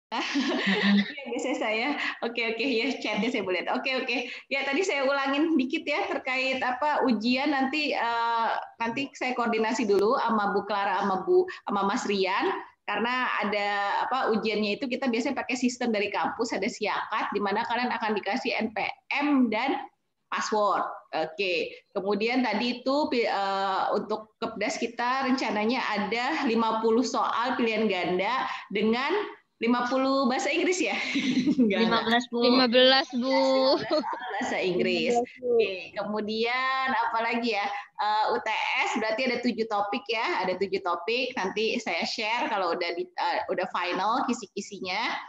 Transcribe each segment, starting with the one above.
Mm-mm. Iya, biasanya saya. Oke, ya chatnya saya boleh. Oke. Ya tadi saya ulangin dikit ya terkait apa ujian nanti saya koordinasi dulu sama Bu Clara sama Mas Rian karena ada apa ujiannya itu kita biasanya pakai sistem dari kampus ada siakat di mana kalian akan dikasih NPM dan password. Oke. Kemudian tadi itu untuk Kepdas kita rencananya ada 50 soal pilihan ganda dengan 50 bahasa Inggris ya? Enggak. 15, Bu. 15, Bu. 15 soal bahasa Inggris. 15, Bu. Oke, kemudian apa lagi ya? UTS berarti ada 7 topik ya, ada 7 topik. Nanti saya share kalau udah final kisi-kisinya.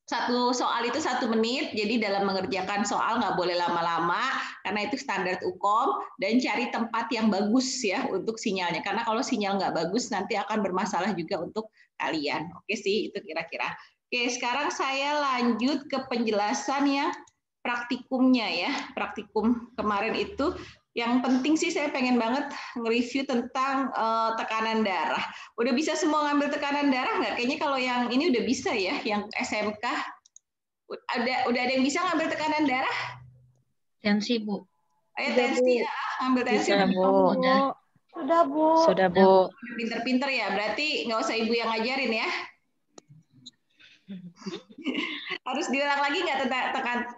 Satu soal itu 1 menit, jadi dalam mengerjakan soal nggak boleh lama-lama karena itu standar UKOM dan cari tempat yang bagus ya untuk sinyalnya karena kalau sinyal nggak bagus nanti akan bermasalah juga untuk kalian. Oke sih itu kira-kira. Oke sekarang saya lanjut ke penjelasan ya praktikumnya ya praktikum kemarin itu yang penting sih saya pengen banget nge-review tentang tekanan darah. Udah bisa semua ngambil tekanan darah nggak? Kayaknya kalau yang ini udah bisa ya, yang SMK. Udah ada yang bisa ngambil tekanan darah? Tensi, Bu. Ayo Udah, tensi Bu. ya, ngambil tensi. Bisa, Bu. Sudah, Bu. Sudah, Bu. Pinter-pinter ya, berarti nggak usah ibu yang ngajarin ya. Harus diulang lagi nggak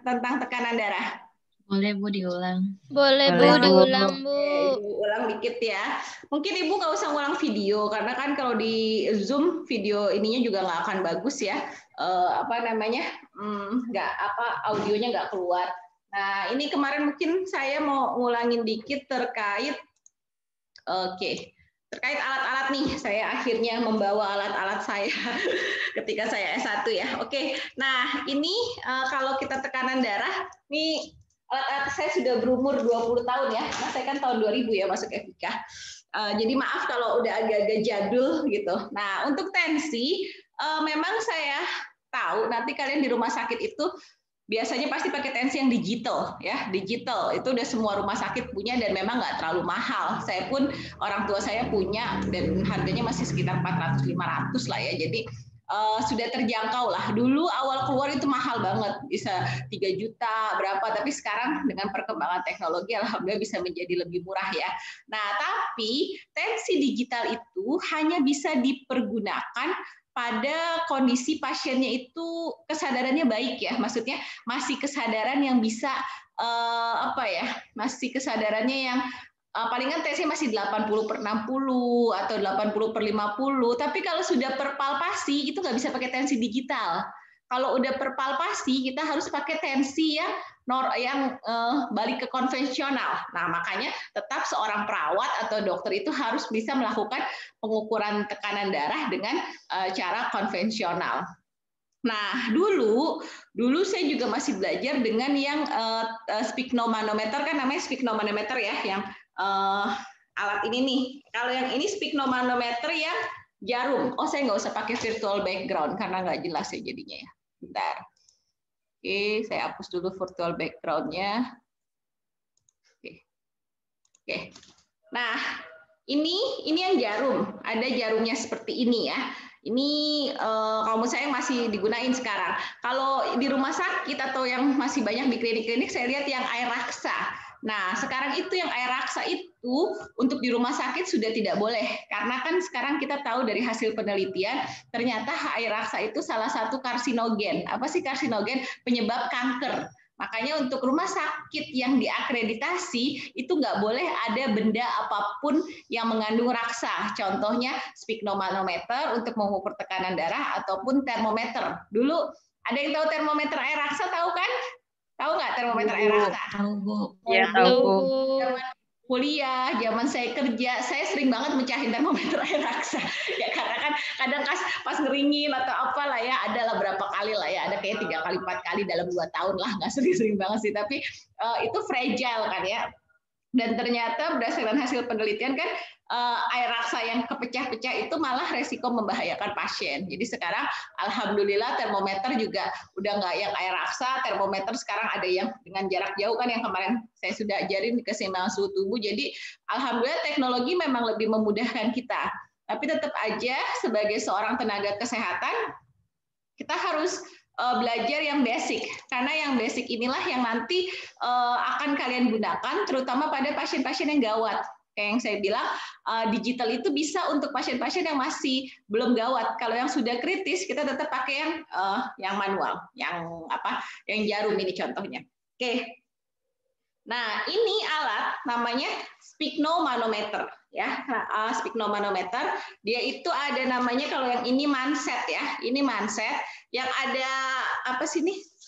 tentang tekanan darah? Boleh, Bu, diulang. Boleh, Bu, Boleh, Bu. diulang, Bu. Ibu ulang dikit ya. Mungkin Ibu nggak usah ulang video karena kan kalau di Zoom video ininya juga nggak akan bagus ya. Apa namanya? Nggak apa audionya nggak keluar. Nah ini kemarin mungkin saya mau ngulangin dikit terkait terkait alat-alat nih. Saya akhirnya membawa alat-alat saya ketika saya S1 ya. Oke. Nah ini kalau kita tekanan darah nih. Alat-alat saya sudah berumur 20 tahun ya, nah saya kan tahun 2000 ya masuk FIK. Jadi maaf kalau udah agak-agak jadul gitu. Nah untuk tensi, memang saya tahu nanti kalian di rumah sakit itu biasanya pasti pakai tensi yang digital ya, digital itu udah semua rumah sakit punya dan memang nggak terlalu mahal. Saya pun orang tua saya punya dan harganya masih sekitar 400-500 lah ya. Jadi sudah terjangkau lah. Dulu awal keluar itu mahal banget, bisa 3 juta berapa, tapi sekarang dengan perkembangan teknologi alhamdulillah bisa menjadi lebih murah ya. Nah, tapi tensi digital itu hanya bisa dipergunakan pada kondisi pasiennya itu kesadarannya baik ya, maksudnya masih kesadaran yang bisa masih kesadarannya yang palingan tesnya masih 80/60 atau 80/50, tapi kalau sudah perpalpasi itu nggak bisa pakai tensi digital. Kalau udah perpalpasi kita harus pakai tensi yang balik ke konvensional. Nah, makanya tetap seorang perawat atau dokter itu harus bisa melakukan pengukuran tekanan darah dengan cara konvensional. Nah, dulu saya juga masih belajar dengan yang sphygmomanometer, kan namanya sphygmomanometer ya, yang alat ini nih. Kalau yang ini sphygmomanometer yang jarum. Oh, saya nggak usah pakai virtual background karena nggak jelas ya jadinya ya. Bentar. Oke, saya hapus dulu virtual background-nya. Oke. Nah, ini yang jarum. Ada jarumnya seperti ini ya. Ini kalau menurut saya masih digunain sekarang. Kalau di rumah sakit atau yang masih banyak di klinik-klinik, saya lihat yang air raksa. Nah, sekarang itu yang air raksa itu untuk di rumah sakit sudah tidak boleh. Karena kan sekarang kita tahu dari hasil penelitian, ternyata air raksa itu salah satu karsinogen. Apa sih karsinogen? Penyebab kanker. Makanya untuk rumah sakit yang diakreditasi itu nggak boleh ada benda apapun yang mengandung raksa. Contohnya sphygmomanometer untuk mengukur tekanan darah ataupun termometer. Dulu ada yang tahu termometer air raksa, tahu kan? Tahu nggak termometer air raksa? Tahu, Bu. Ya, Tahu, Bu. Zaman kuliah, zaman saya kerja, saya sering banget mecahin termometer air raksa. Ya karena kan kadang pas ngeringin atau apalah ya, ada lah berapa kali lah ya, ada kayak 3 kali 4 kali dalam 2 tahun lah, nggak sering-sering banget sih, tapi itu fragile kan ya. Dan ternyata berdasarkan hasil penelitian kan air raksa yang kepecah-pecah itu malah resiko membahayakan pasien. Jadi sekarang alhamdulillah termometer juga udah nggak yang air raksa, termometer sekarang ada yang dengan jarak jauh kan yang kemarin saya sudah ajarin keseimbangan suhu tubuh. Jadi alhamdulillah teknologi memang lebih memudahkan kita. Tapi tetap aja sebagai seorang tenaga kesehatan Kita harus belajar yang basic, karena yang basic inilah yang nanti akan kalian gunakan, terutama pada pasien-pasien yang gawat. Kayak yang saya bilang, digital itu bisa untuk pasien-pasien yang masih belum gawat. Kalau yang sudah kritis, kita tetap pakai yang manual, yang jarum ini contohnya. Oke. Nah, ini alat namanya sphygmomanometer, ya. Sphygmomanometer, dia itu ada namanya, kalau yang ini manset ya. Ini manset yang ada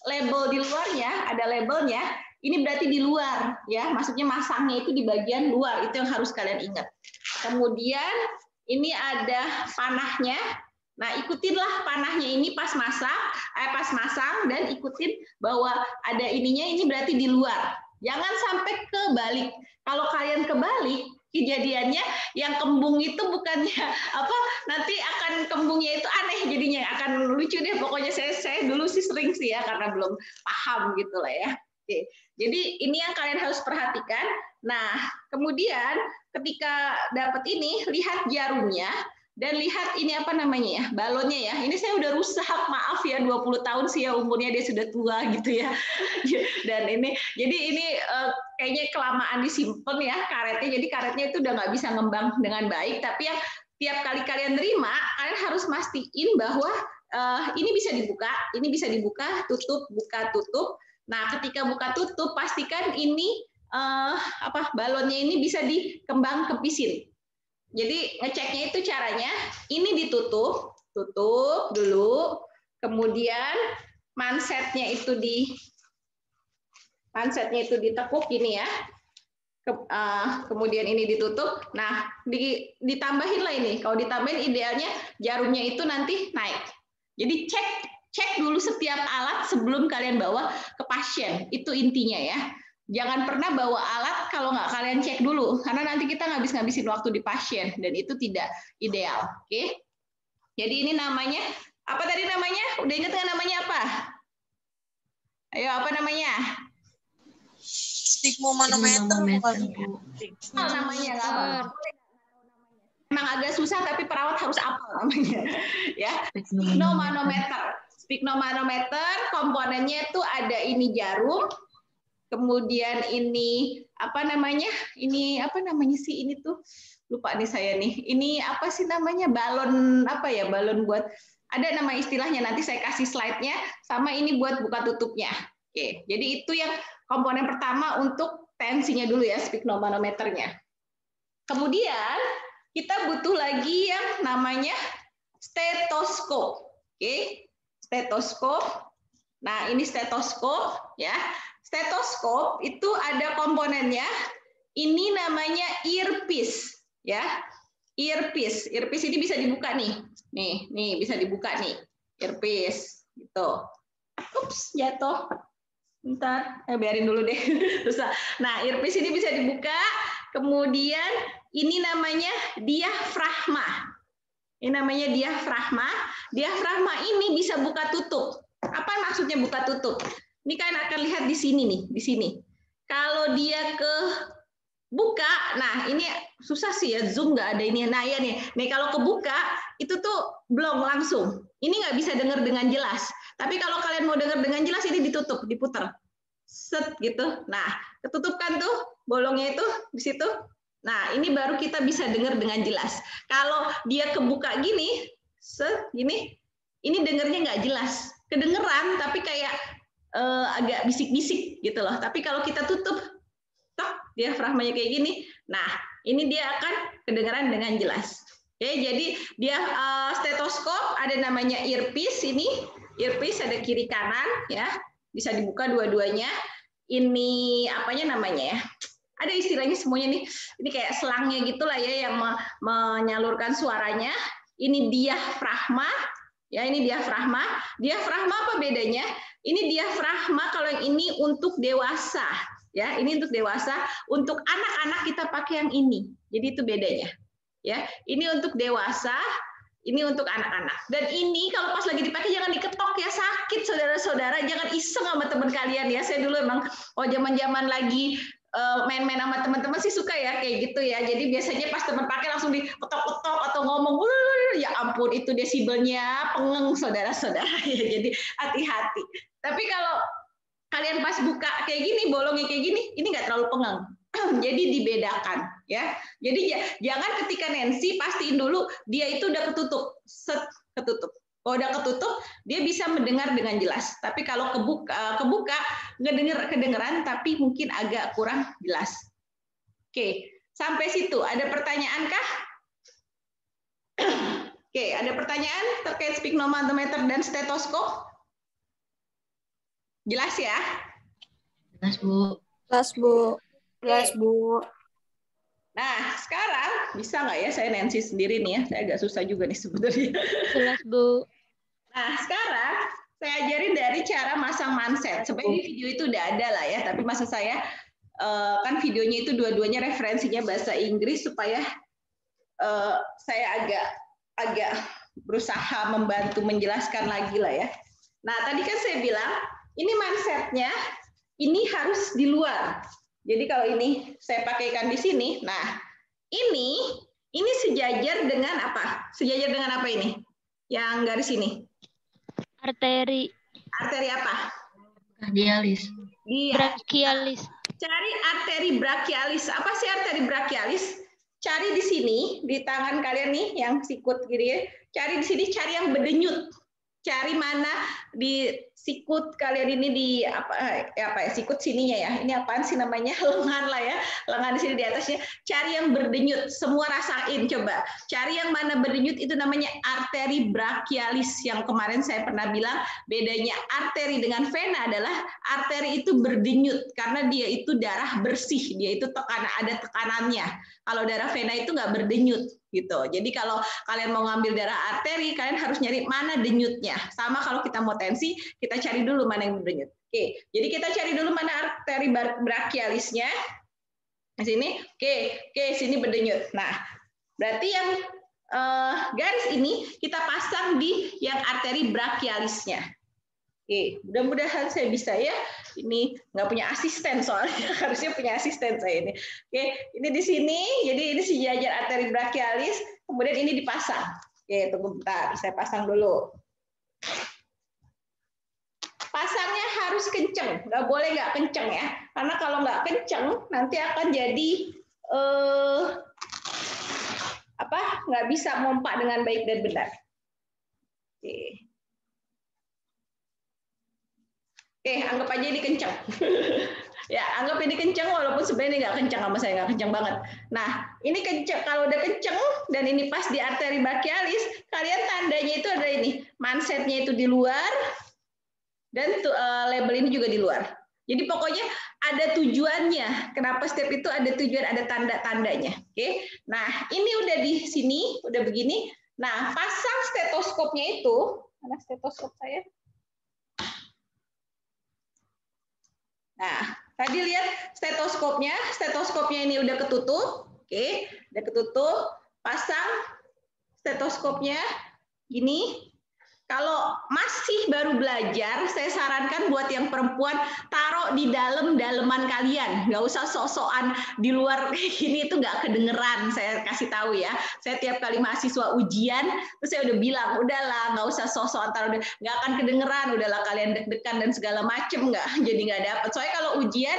label di luarnya, ada labelnya. Ini berarti di luar, ya. Maksudnya masangnya itu di bagian luar, itu yang harus kalian ingat. Kemudian ini ada panahnya. Nah, ikutinlah panahnya ini pas masang dan ikutin bahwa ada ininya, ini berarti di luar. Jangan sampai kebalik. Kalau kalian kebalik, kejadiannya yang kembung itu bukannya nanti akan kembungnya itu aneh jadinya, akan lucu deh. Pokoknya saya dulu sih sering sih ya, karena belum paham gitu lah ya. Oke. Jadi ini yang kalian harus perhatikan. Nah, kemudian ketika dapat ini, lihat jarumnya. Dan lihat ini balonnya ya. Ini saya udah rusak, maaf ya, 20 tahun sih ya umurnya, dia sudah tua gitu ya. Dan jadi ini kayaknya kelamaan disimpan ya karetnya. Jadi karetnya itu udah nggak bisa ngembang dengan baik. Tapi yang tiap kali kalian terima, kalian harus mastiin bahwa ini bisa dibuka, tutup, buka, tutup. Nah, ketika buka tutup, pastikan ini balonnya ini bisa dikembang kepisin. Jadi ngeceknya itu caranya, ini ditutup dulu, kemudian mansetnya itu ditekuk gini ya, kemudian ini ditutup. Nah, ditambahin lah ini. Kalau ditambahin idealnya jarumnya itu nanti naik. Jadi cek dulu setiap alat sebelum kalian bawa ke pasien. Itu intinya ya. Jangan pernah bawa alat kalau nggak kalian cek dulu, karena nanti kita ngabis-ngabisin waktu di pasien, dan itu tidak ideal. Oke? Jadi ini namanya, apa tadi namanya? Udah ingat nggak namanya apa? Ayo, apa namanya? Sphygmomanometer. Namanya nggak apa? Memang agak susah, tapi perawat harus apal namanya. Ya, sphygmomanometer, komponennya itu ada ini jarum. Kemudian ini ini tuh lupa nih saya nih. Ini apa sih namanya, balon balon buat, ada nama istilahnya, nanti saya kasih slide-nya, sama ini buat buka tutupnya. Oke, jadi itu yang komponen pertama untuk tensinya dulu ya, sphygmomanometernya. Kemudian kita butuh lagi yang namanya stetoskop. Oke, stetoskop. Nah, ini stetoskop ya. Stetoskop itu ada komponennya. Ini namanya earpiece ya. Earpiece ini bisa dibuka nih. Nih bisa dibuka nih. Earpiece gitu. Ups, jatuh. Bentar, biarin dulu deh. Nah, earpiece ini bisa dibuka. Kemudian ini namanya diafragma. Ini namanya diafragma. Diafragma ini bisa buka tutup. Apa maksudnya buka tutup? Ini kalian akan lihat di sini nih, di sini. Kalau dia kebuka, nah ini susah sih ya, zoom nggak ada ini. Nah ya nih kalau kebuka itu tuh blong langsung. Ini nggak bisa dengar dengan jelas. Tapi kalau kalian mau dengar dengan jelas, ini ditutup, diputar, set gitu. Nah, ketutupkan tuh bolongnya itu di situ. Nah, ini baru kita bisa dengar dengan jelas. Kalau dia kebuka gini, set gini, ini dengarnya nggak jelas. Kedengeran, tapi kayak agak bisik-bisik gitu loh. Tapi kalau kita tutup, diafragmanya kayak gini, nah ini dia akan kedengaran dengan jelas. Oke, jadi dia stetoskop ada namanya earpiece ini. Earpiece ada kiri kanan ya, bisa dibuka dua-duanya. Ini apanya namanya ya? Ada istilahnya semuanya nih. Ini kayak selangnya gitulah ya yang menyalurkan suaranya. Ini diafragma. Ya, ini diafragma. Diafragma apa bedanya? Ini diafragma kalau yang ini untuk dewasa, ya. Ini untuk dewasa, untuk anak-anak kita pakai yang ini. Jadi itu bedanya. Ya, ini untuk dewasa, ini untuk anak-anak. Dan ini kalau pas lagi dipakai jangan diketok ya, sakit saudara-saudara. Jangan iseng sama teman kalian ya. Saya dulu emang zaman-zaman lagi main-main sama teman-teman sih suka ya kayak gitu ya. Jadi biasanya pas teman pakai langsung diketok-ketok atau ngomong, ya ampun itu desibelnya pengeng saudara-saudara ya. Jadi hati-hati. Tapi kalau kalian pas buka kayak gini, bolongnya kayak gini, ini nggak terlalu pengeng. Jadi dibedakan ya. Jadi jangan ketika Nancy pastiin dulu dia itu udah ketutup, ketutup. Kalau udah ketutup, dia bisa mendengar dengan jelas. Tapi kalau kebuka kedengeran, tapi mungkin agak kurang jelas. Oke, sampai situ. Ada pertanyaan kah? Oke, ada pertanyaan terkait sphygmomanometer dan stetoskop? Jelas ya? Jelas, Bu. Kelas, Bu. Kelas, Bu. Nah, sekarang bisa nggak ya saya Nancy sendiri nih ya? Saya agak susah juga nih sebenarnya. Jelas, Bu. Nah, sekarang saya ajarin dari cara masang manset. Sebenarnya video itu udah ada lah ya, tapi maksud saya kan videonya itu dua-duanya referensinya bahasa Inggris supaya saya agak berusaha membantu menjelaskan lagi lah ya. Nah, tadi kan saya bilang ini mansetnya ini harus di luar. Jadi kalau ini saya pakaikan di sini, nah ini sejajar dengan apa? Sejajar dengan apa ini? Yang garis ini? Arteri. Arteri apa? Brachialis. Iya. Brachialis. Cari arteri brachialis. Apa sih arteri brachialis? Cari di sini, di tangan kalian nih yang sikut gitu ya. Cari di sini, cari yang berdenyut. Cari mana di sikut kalian ini di apa ya sikut sininya ya. Ini apaan sih namanya? Lengan lah ya. Lengan di sini di atasnya. Cari yang berdenyut. Semua rasain coba. Cari yang mana berdenyut itu namanya arteri brachialis. Yang kemarin saya pernah bilang bedanya arteri dengan vena adalah arteri itu berdenyut karena dia itu darah bersih. Dia itu ada tekanannya. Kalau darah vena itu nggak berdenyut gitu. Jadi kalau kalian mau ngambil darah arteri, kalian harus nyari mana denyutnya. Sama kalau kita mau tensi, kita cari dulu mana yang berdenyut. Oke, jadi kita cari dulu mana arteri brachialisnya. Di sini, oke, sini berdenyut. Nah, berarti yang garis ini kita pasang di yang arteri brachialisnya. Oke, mudah-mudahan saya bisa ya. Ini nggak punya asisten soalnya, harusnya punya asisten saya ini. Oke, ini di sini, jadi ini sejajar arteri brachialis, kemudian ini dipasang. Oke, tunggu bentar, saya pasang dulu. Pasangnya harus kenceng, nggak boleh nggak kenceng ya. Karena kalau nggak kenceng, nanti akan jadi nggak bisa mompak dengan baik dan benar. Oke. Oke, anggap aja ini kenceng. Ya, anggap ini kenceng walaupun sebenarnya nggak kenceng sama saya, nggak kenceng banget. Nah, ini kenceng. Kalau udah kenceng dan ini pas di arteri brachialis, kalian tandanya itu adalah ini. Mansetnya itu di luar dan label ini juga di luar. Jadi pokoknya ada tujuannya. Kenapa step itu ada tujuan, ada tanda-tandanya. Oke. Nah, ini udah di sini, udah begini. Nah, pasang stetoskopnya itu, mana stetoskop saya? Nah, tadi lihat stetoskopnya ini udah ketutup, oke, udah ketutup, pasang stetoskopnya gini. Kalau masih baru belajar, saya sarankan buat yang perempuan taruh di daleman kalian, nggak usah sok-sokan di luar kayak gini, itu nggak kedengeran. Saya kasih tahu ya, saya tiap kali mahasiswa ujian, terus saya udah bilang, udahlah nggak usah sok-sokan taruh, nggak akan kedengeran, udahlah kalian deg-degan dan segala macem nggak, jadi nggak dapet. Soalnya kalau ujian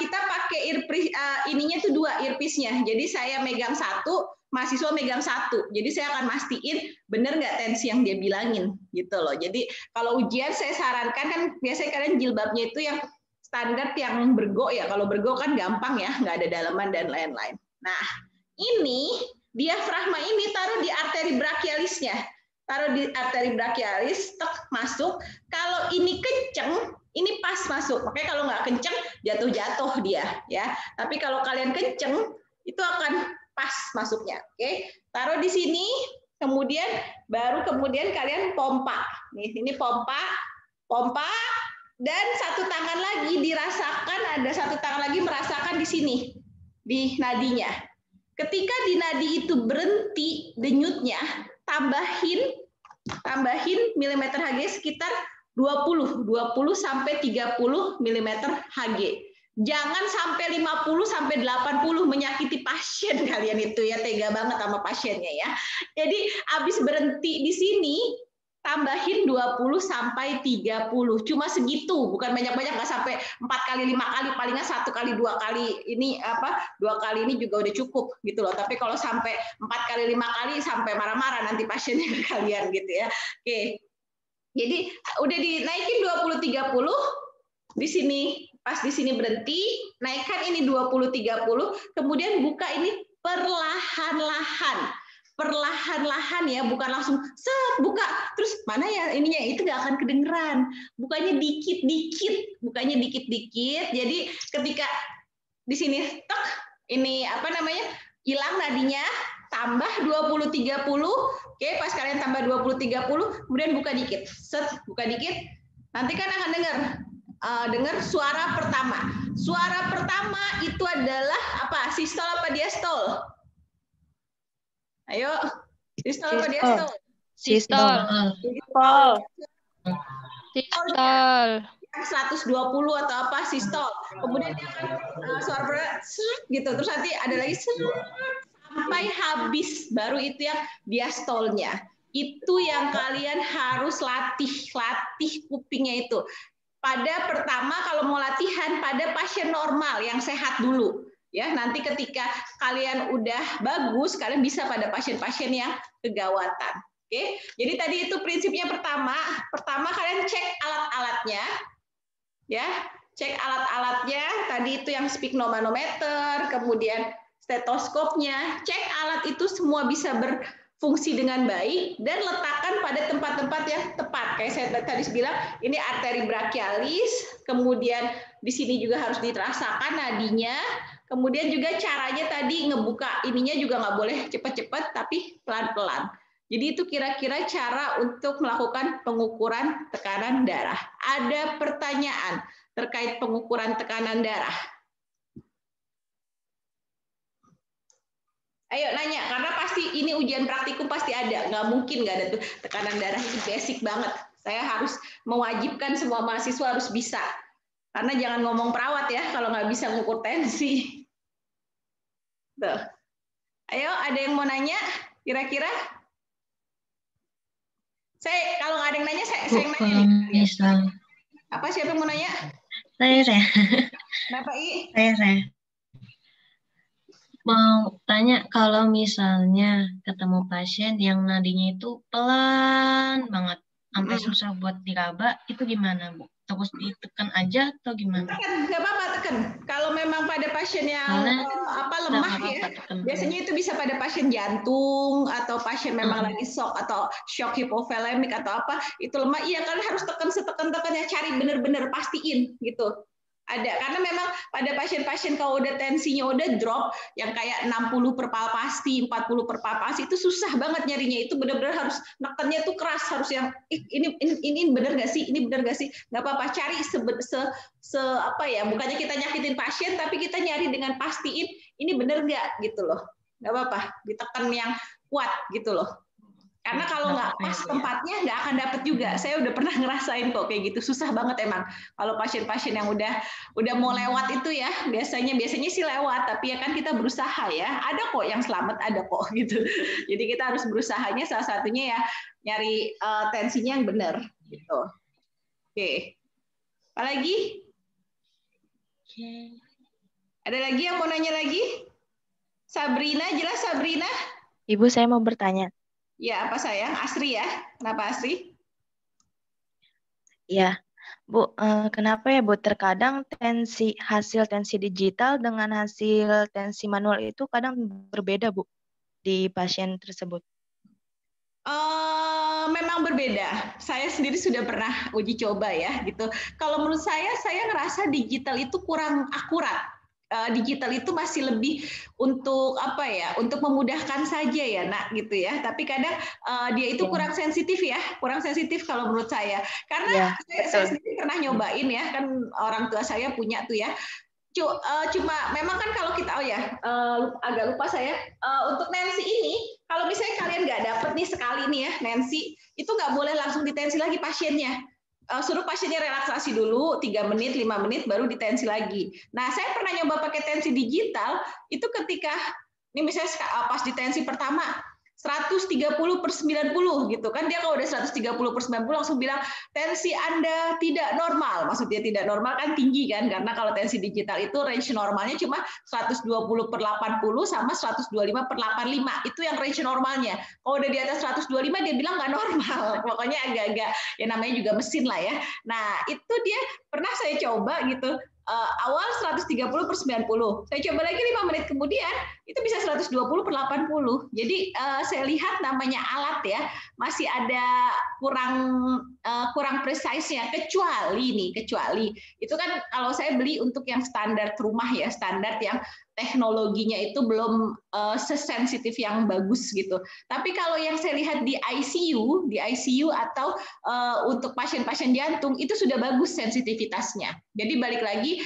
kita pakai earpiece, ininya tuh 2 earpiece-nya, jadi saya megang 1. Mahasiswa megang 1, jadi saya akan mastiin bener nggak tensi yang dia bilangin gitu loh. Jadi kalau ujian saya sarankan kan biasanya kalian jilbabnya itu yang standar yang bergo ya. Kalau bergo kan gampang ya, nggak ada daleman dan lain-lain. Nah ini diafragma ini taruh di arteri brachialisnya, taruh di arteri brachialis, tek masuk. Kalau ini kenceng, ini pas masuk. Makanya kalau nggak kenceng jatuh-jatuh dia ya. Tapi kalau kalian kenceng itu akan pas masuknya. Oke, taruh di sini, kemudian kalian pompa. Nih, ini pompa, dan satu tangan lagi dirasakan, ada satu tangan lagi merasakan di sini, di nadinya. Ketika di nadi itu berhenti denyutnya, tambahin milimeter Hg sekitar 20 sampai 30 milimeter Hg. Jangan sampai 50 sampai 80 menyakiti pasien kalian itu ya, tega banget sama pasiennya ya. Jadi habis berhenti di sini tambahin 20 sampai 30. Cuma segitu, bukan banyak-banyak, nggak sampai 4 kali 5 kali, palingnya 1 kali 2 kali ini 2 kali ini juga udah cukup gitu loh. Tapi kalau sampai 4 kali 5 kali sampai marah-marah nanti pasiennya ke kalian gitu ya. Oke. Jadi udah dinaikin 20 30 di sini. Pas di sini berhenti, naikkan ini 20 30, kemudian buka ini perlahan-lahan. Perlahan-lahan ya, bukan langsung set buka terus mana ya ininya, itu nggak akan kedengeran. Bukanya dikit-dikit, bukanya dikit-dikit. Jadi ketika di sini tek ini hilang nadinya, tambah 20 30. Oke, pas kalian tambah 20 30, kemudian buka dikit. Set, buka dikit. Nanti kan akan dengar suara pertama. Suara pertama itu adalah apa? Sistol apa diastol? Ayo, sistol apa diastol? Sistol. Sistol. Sistol. 120 atau apa sistol. Kemudian dia akan suara pertama gitu. Terus nanti ada lagi sampai habis, baru itu yang diastolnya. Itu yang kalian harus latih kupingnya itu. Pada pertama kalau mau latihan pada pasien normal yang sehat dulu ya, nanti ketika kalian udah bagus kalian bisa pada pasien-pasien yang kegawatan. Oke, jadi tadi itu prinsipnya pertama kalian cek alat-alatnya ya, cek alat-alatnya tadi itu yang sphygmomanometer, kemudian stetoskopnya, cek alat itu semua bisa berfungsi dengan baik dan letakkan pada tempat-tempat yang tepat. Kayak saya tadi bilang, ini arteri brachialis, kemudian di sini juga harus dirasakan nadinya, kemudian juga caranya tadi ngebuka ininya juga nggak boleh cepat-cepat, tapi pelan-pelan. Jadi itu kira-kira cara untuk melakukan pengukuran tekanan darah. Ada pertanyaan terkait pengukuran tekanan darah? Ayo nanya, karena pasti ini ujian praktikum pasti ada, nggak mungkin nggak ada tuh tekanan darah, itu basic banget. Saya harus mewajibkan semua mahasiswa harus bisa, karena jangan ngomong perawat ya kalau nggak bisa ngukur tensi. Tuh. Ayo, ada yang mau nanya? Kira-kira? Saya kalau nggak ada yang nanya, saya yang nanya nih. Misal. Apa siapa yang mau nanya? Saya. Kenapa I? Saya. Mau tanya, kalau misalnya ketemu pasien yang nadinya itu pelan banget, sampai susah buat diraba, itu gimana, Bu? Terus ditekan aja atau gimana? Tekan, nggak apa-apa tekan. Kalau memang pada pasien yang lemah ya, biasanya itu bisa pada pasien jantung atau pasien memang lagi shock atau shock hipovolemik atau apa, itu lemah. Iya, kalian harus tekan setekan-tekannya, cari bener-bener pastiin gitu. Ada, karena memang pada pasien-pasien kalau udah tensinya udah drop, yang kayak 60 per palpasi, 40 per palpasi, itu susah banget nyarinya. Itu benar-benar harus nekannya tuh keras, harus yang ini benar nggak sih, ini benar nggak sih, nggak apa-apa, cari apa ya, bukannya kita nyakitin pasien, tapi kita nyari dengan pastiin ini benar nggak gitu loh, nggak apa-apa, ditekan yang kuat gitu loh. Karena kalau nggak pas tempatnya nggak akan dapet juga. Saya udah pernah ngerasain kok kayak gitu. Susah banget emang. Kalau pasien-pasien yang udah mau lewat itu ya, biasanya sih lewat, tapi ya kan kita berusaha ya. Ada kok yang selamat, ada kok gitu. Jadi kita harus berusahanya, salah satunya ya nyari tensinya yang benar gitu. Oke. Apa lagi? Ada lagi yang mau nanya lagi? Sabrina, jelas Sabrina? Ibu, saya mau bertanya. Ya, apa sayang? Asri ya? Kenapa Asri? Ya, Bu, kenapa ya Bu, terkadang hasil tensi digital dengan hasil tensi manual itu kadang berbeda Bu, di pasien tersebut? Memang berbeda. Saya sendiri sudah pernah uji coba ya, gitu. Kalau menurut saya ngerasa digital itu kurang akurat. Digital itu masih lebih untuk apa ya, untuk memudahkan saja ya nak gitu ya, tapi kadang dia itu kurang sensitif kalau menurut saya, karena saya sendiri pernah nyobain ya, kan orang tua saya punya tuh ya, cuma memang kan kalau kita agak lupa saya, untuk Nancy ini kalau misalnya kalian nggak dapet nih sekali nih ya Nancy, itu nggak boleh langsung ditensi lagi pasiennya. suruh pasiennya relaksasi dulu 3 menit, 5 menit, baru ditensi lagi. Nah, saya pernah nyoba pakai tensi digital, itu ketika, ini misalnya pas di tensi pertama, 130/90 gitu kan, dia kalau udah 130/90 langsung bilang tensi Anda tidak normal. Maksudnya tidak normal kan tinggi kan, karena kalau tensi digital itu range normalnya cuma 120/80 sama 125/85, itu yang range normalnya. Kalau udah di atas 125 dia bilang nggak normal, pokoknya agak-agak, ya namanya juga mesin lah ya. Nah itu dia pernah saya coba gitu, awal 130/90, saya coba lagi 5 menit kemudian itu bisa 120/80. Jadi saya lihat namanya alat ya masih ada kurang precise-nya, kecuali itu kan kalau saya beli untuk yang standar rumah ya, standar yang teknologinya itu belum sesensitif yang bagus gitu. Tapi kalau yang saya lihat di ICU atau untuk pasien-pasien jantung itu sudah bagus sensitivitasnya. Jadi balik lagi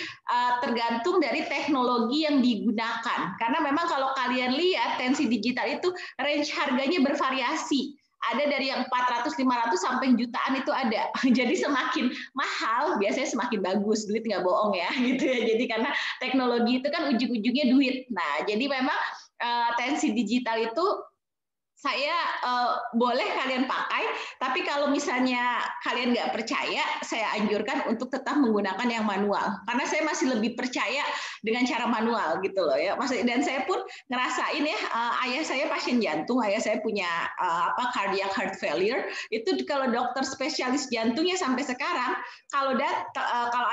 tergantung dari teknologi yang digunakan. Karena memang kalau kalian lihat tensi digital itu range harganya bervariasi. Ada dari yang 400, 500 sampai jutaan itu ada. Jadi semakin mahal biasanya semakin bagus, duit nggak bohong ya gitu ya. Jadi karena teknologi itu kan ujung-ujungnya duit. Nah, jadi memang tensi digital itu saya boleh kalian pakai, tapi kalau misalnya kalian nggak percaya, saya anjurkan untuk tetap menggunakan yang manual. Karena saya masih lebih percaya dengan cara manual gitu loh ya. Dan saya pun ngerasain ya, ayah saya pasien jantung, ayah saya punya cardiac heart failure. Itu kalau dokter spesialis jantungnya sampai sekarang, kalau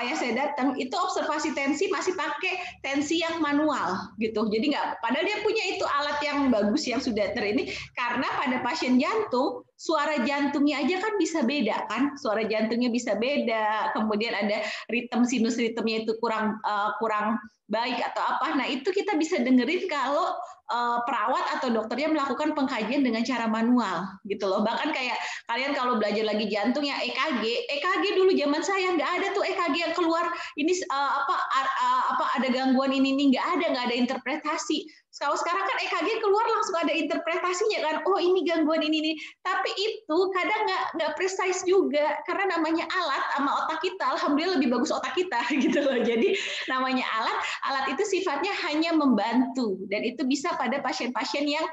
ayah saya datang, itu observasi tensi masih pakai tensi yang manual gitu. Jadi nggak, padahal dia punya itu alat yang bagus yang sudah ini. Karena pada pasien jantung, suara jantungnya aja kan bisa beda kan, suara jantungnya bisa beda, kemudian ada sinus ritmenya itu kurang baik atau apa. Nah itu kita bisa dengerin kalau perawat atau dokternya melakukan pengkajian dengan cara manual gitu loh. Bahkan kayak kalian kalau belajar lagi jantung ya EKG dulu zaman saya nggak ada tuh EKG yang keluar ini ada gangguan ini nggak ada interpretasi. Kalau sekarang kan EKG keluar langsung ada interpretasinya kan, oh ini gangguan ini. Tapi itu kadang nggak precise juga, karena namanya alat sama otak kita, alhamdulillah lebih bagus otak kita gitu loh. Jadi namanya alat itu sifatnya hanya membantu, dan itu bisa pada pasien-pasien yang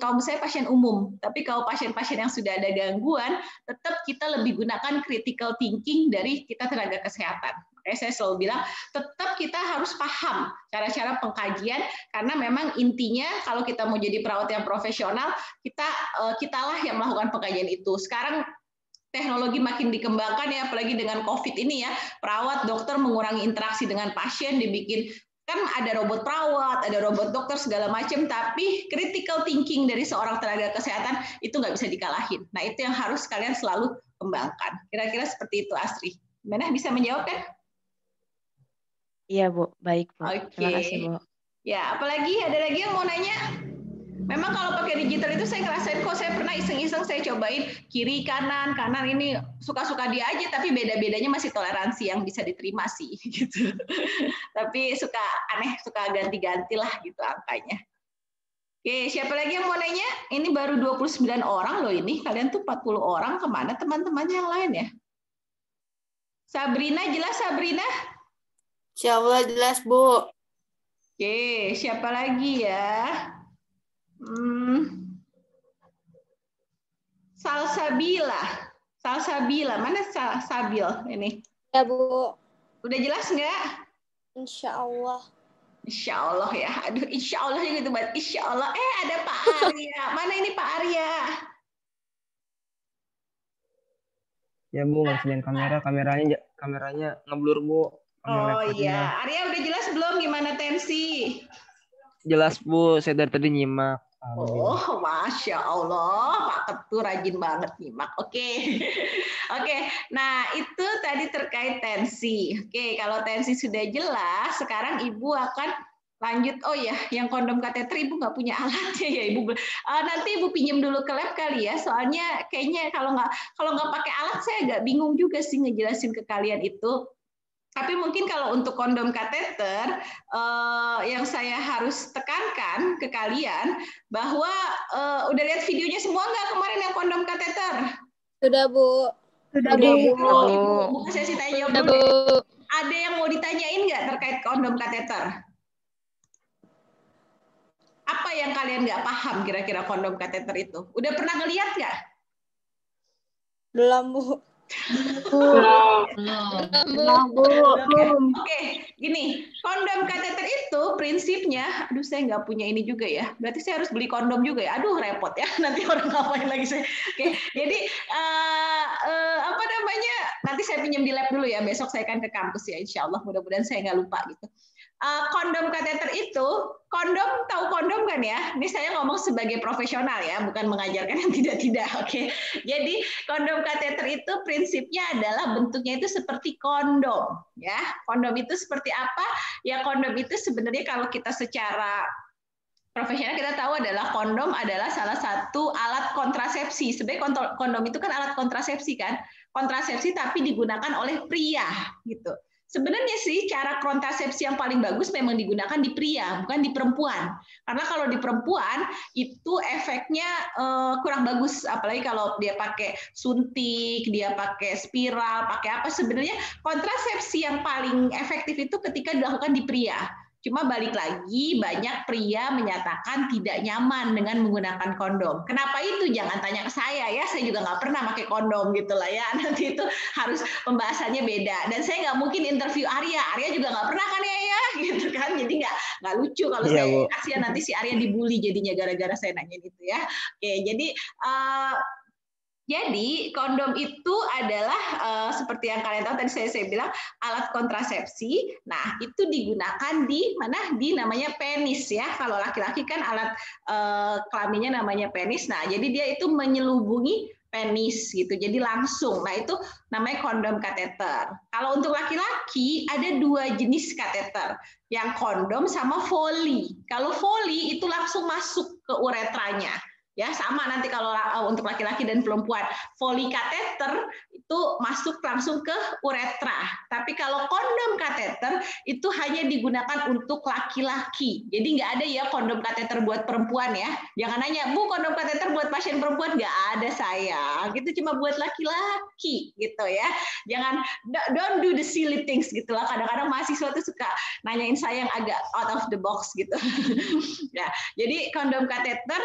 kalau misalnya pasien umum. Tapi kalau pasien-pasien yang sudah ada gangguan, tetap kita lebih gunakan critical thinking dari kita tenaga kesehatan. Saya selalu bilang, tetap kita harus paham cara-cara pengkajian, karena memang intinya kalau kita mau jadi perawat yang profesional, kitalah yang melakukan pengkajian itu. Sekarang teknologi makin dikembangkan ya, apalagi dengan COVID ini ya, perawat, dokter mengurangi interaksi dengan pasien, dibikin kan ada robot perawat, ada robot dokter segala macam, tapi critical thinking dari seorang tenaga kesehatan itu nggak bisa dikalahin. Nah itu yang harus kalian selalu kembangkan. Kira-kira seperti itu, Astri. Gimana, bisa menjawab kan? Iya, Bu. Baik, Bu. Oke. Terima kasih, Bu. Ya, apalagi ada lagi yang mau nanya? Memang kalau pakai digital itu saya ngerasain kok, saya pernah iseng-iseng saya cobain kiri, kanan ini suka-suka dia aja, tapi beda-bedanya masih toleransi yang bisa diterima sih gitu. Tapi suka aneh, suka ganti-ganti lah gitu angkanya. Oke, siapa lagi yang mau nanya? Ini baru 29 orang loh ini. Kalian tuh 40 orang, kemana teman-teman yang lain ya? Sabrina, jelas Sabrina? Insya Allah jelas, Bu. Oke, siapa lagi ya? Salsabila, mana Sabil ini? Ya, Bu. Udah jelas nggak? Insya Allah. Insya Allah ya. Aduh, insya Allah gitu banget. Insya Allah. Ada Pak Arya. Mana ini Pak Arya? Ya Bu, nggak bisa kameranya ngeblur Bu. Oh iya, Arya udah jelas belum gimana tensi? Jelas Bu, saya dari tadi nyimak. Oh, Masya Allah, Pak Ketu rajin banget nyimak. Oke. Nah itu tadi terkait tensi. Oke, kalau tensi sudah jelas, sekarang Ibu akan lanjut. Oh ya, yang kondom kateter Ibu nggak punya alatnya ya Ibu. Nanti Ibu pinjam dulu ke lab kali ya. Soalnya kayaknya kalau nggak pakai alat saya agak bingung juga sih ngejelasin ke kalian itu. Tapi mungkin kalau untuk kondom kateter, yang saya harus tekankan ke kalian bahwa udah lihat videonya semua nggak kemarin yang kondom kateter? Sudah, Bu. Sudah, Bu. Bu. Bukan sesi tanya jawab Udah, dulu. Bu. Ada yang mau ditanyain nggak terkait kondom kateter? Apa yang kalian nggak paham kira-kira kondom kateter itu? Udah pernah ngeliat nggak? Belum, Bu. Belum. Bu. Oke, gini, kondom kateter itu prinsipnya, aduh saya nggak punya ini juga ya, berarti saya harus beli kondom juga ya, aduh repot ya, nanti orang ngapain lagi saya. Oke, jadi apa namanya, nanti saya pinjam di lab dulu ya, besok saya akan ke kampus ya, insya Allah, mudah-mudahan saya nggak lupa gitu. Kondom kateter itu, kondom, tahu kondom kan ya? Ini saya ngomong sebagai profesional ya, bukan mengajarkan yang tidak-tidak. Oke, jadi kondom kateter itu prinsipnya adalah bentuknya itu seperti kondom, ya. Kondom itu seperti apa? Ya kondom itu sebenarnya kalau kita secara profesional kita tahu adalah kondom adalah salah satu alat kontrasepsi. Sebenarnya kondom itu kan alat kontrasepsi kan, kontrasepsi tapi digunakan oleh pria gitu. Sebenarnya sih cara kontrasepsi yang paling bagus memang digunakan di pria, bukan di perempuan. Karena kalau di perempuan itu efeknya kurang bagus, apalagi kalau dia pakai suntik, dia pakai spiral, pakai apa. Sebenarnya kontrasepsi yang paling efektif itu ketika dilakukan di pria. Cuma balik lagi, banyak pria menyatakan tidak nyaman dengan menggunakan kondom. Kenapa itu? Jangan tanya ke saya ya, saya juga nggak pernah pakai kondom gitu lah ya. Nanti itu harus pembahasannya beda. Dan saya nggak mungkin interview Arya juga nggak pernah kan ya, gitu kan. Jadi nggak lucu kalau Iya, saya Bu. kasihan nanti si Arya dibully jadinya gara-gara saya nanya gitu ya. Oke, jadi kondom itu adalah seperti yang kalian tahu tadi saya bilang alat kontrasepsi. Nah itu digunakan di mana? Di namanya penis ya. Kalau laki-laki kan alat kelaminnya namanya penis. Nah jadi dia itu menyelubungi penis gitu. Jadi langsung. Nah itu namanya kondom kateter. Kalau untuk laki-laki ada 2 jenis kateter. Yang kondom sama Foley. Kalau Foley itu langsung masuk ke uretranya. Ya sama nanti kalau untuk laki-laki dan perempuan Foley kateter itu masuk langsung ke uretra. Tapi kalau kondom kateter itu hanya digunakan untuk laki-laki. Jadi nggak ada ya kondom kateter buat perempuan ya. Jangan nanya, Bu kondom kateter buat pasien perempuan nggak ada sayang. Gitu cuma buat laki-laki gitu ya. Jangan don't do the silly things gitulah. Kadang-kadang mahasiswa tuh suka nanyain saya yang agak out of the box gitu. Ya, jadi kondom kateter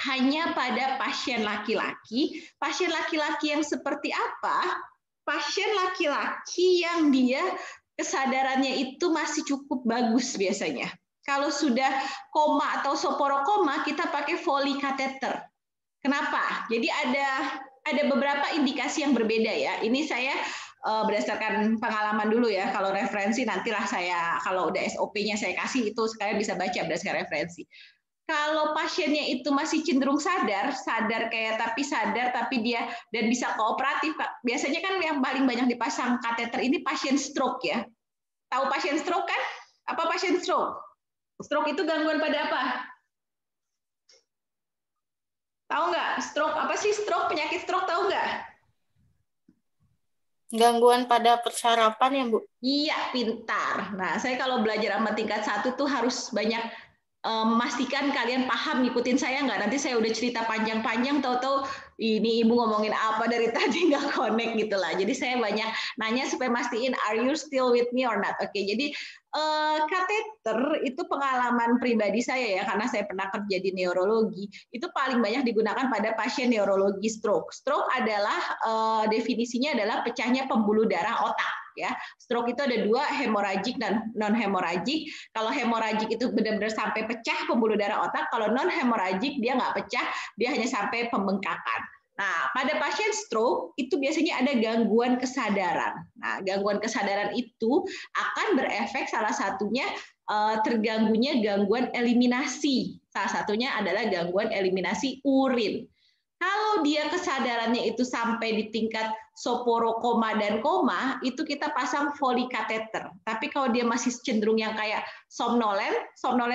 hanya pada pasien laki-laki. Pasien laki-laki yang seperti apa? Pasien laki-laki yang dia kesadarannya itu masih cukup bagus biasanya. Kalau sudah koma atau soporokoma, kita pakai Foley kateter. Kenapa? Jadi ada beberapa indikasi yang berbeda ya. Ini saya berdasarkan pengalaman dulu ya. Kalau referensi nantilah saya, kalau udah SOP-nya saya kasih itu sekalian bisa baca berdasarkan referensi. Kalau pasiennya itu masih cenderung sadar tapi dia dan bisa kooperatif, biasanya kan yang paling banyak dipasang kateter ini pasien stroke ya. Tahu pasien stroke kan? Apa pasien stroke? Stroke itu gangguan pada apa? Tahu nggak? Stroke apa sih stroke? Penyakit stroke tahu nggak? Gangguan pada persarapan ya, Bu? Iya, pintar. Nah, saya kalau belajar sama tingkat 1 tuh harus banyak memastikan kalian paham ngikutin saya nggak. Nanti saya udah cerita panjang-panjang, tahu-tahu ini ibu ngomongin apa dari tadi nggak connect gitu lah. Jadi saya banyak nanya supaya mastiin are you still with me or not. Oke, jadi kateter itu pengalaman pribadi saya ya, karena saya pernah kerja di neurologi, itu paling banyak digunakan pada pasien neurologi stroke. Stroke adalah definisinya adalah pecahnya pembuluh darah otak. Ya, stroke itu ada 2, hemoragik dan non hemoragik. Kalau hemoragik itu benar-benar sampai pecah pembuluh darah otak. Kalau non hemoragik dia nggak pecah, dia hanya sampai pembengkakan. Nah, pada pasien stroke itu biasanya ada gangguan kesadaran. Nah, gangguan kesadaran itu akan berefek salah satunya terganggunya gangguan eliminasi. Salah satunya adalah gangguan eliminasi urin. Kalau dia kesadarannya itu sampai di tingkat soporokoma dan koma, itu kita pasang Foley kateter. Tapi kalau dia masih cenderung yang kayak somnolen